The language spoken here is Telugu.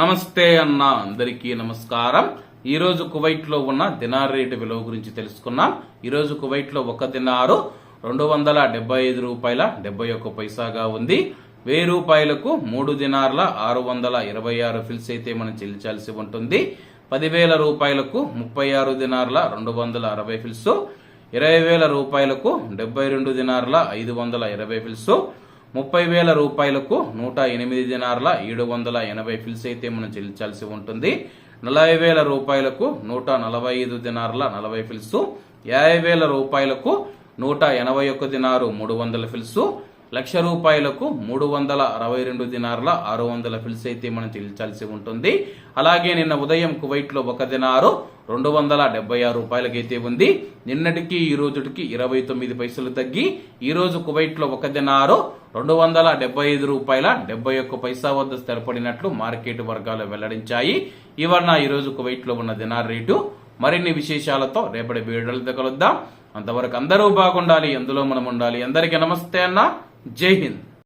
నమస్తే అన్న అందరికీ నమస్కారం. ఈ రోజు కువైట్ లో ఉన్న దినార్ రేటు విలువ గురించి తెలుసుకున్నాం. ఈ రోజు కువైట్ లో ఒక దినారు 275 రూపాయల 71 పైసాగా ఉంది. 1000 రూపాయలకు 3 దినార్ల 626 ఫిల్స్ అయితే మనం చెల్లించాల్సి ఉంటుంది. 10,000 రూపాయలకు 36 దినార్ల 260 ఫిల్స్, 20,000 రూపాయలకు 72 దినార్ల 520 ఫిల్స్, 30,000 రూపాయలకు 108 దినార్ల 780 ఫిల్స్ అయితే మనం చెల్లించాల్సి ఉంటుంది. 40,000 రూపాయలకు 145 దినార్ల 40 ఫిల్స్, 50,000 రూపాయలకు 181 దినారు 300 ఫిల్స్, 1,00,000 రూపాయలకు 362 దినార్ల 600 ఫిల్స్ అయితే మనం చెల్లించాల్సి ఉంటుంది. అలాగే నిన్న ఉదయం కువైట్ లో ఒక దినారు 276 రూపాయలకైతే ఉంది. నిన్నటికి ఈ రోజుకి 29 పైసలు తగ్గి ఈ రోజు కువైట్ లో ఒక దినారు 275 రూపాయల 71 పైసా వద్ద స్థిరపడినట్లు మార్కెట్ వర్గాలు వెల్లడించాయి. ఇవన్న ఈ రోజు కువైట్ లో ఉన్న దినార్ రేటు. మరిన్ని విశేషాలతో రేపటి వీడియోలతో కలుద్దాం. అంతవరకు అందరూ బాగుండాలి, అందులో మనం ఉండాలి. అందరికీ నమస్తే అన్న, జై హింద్.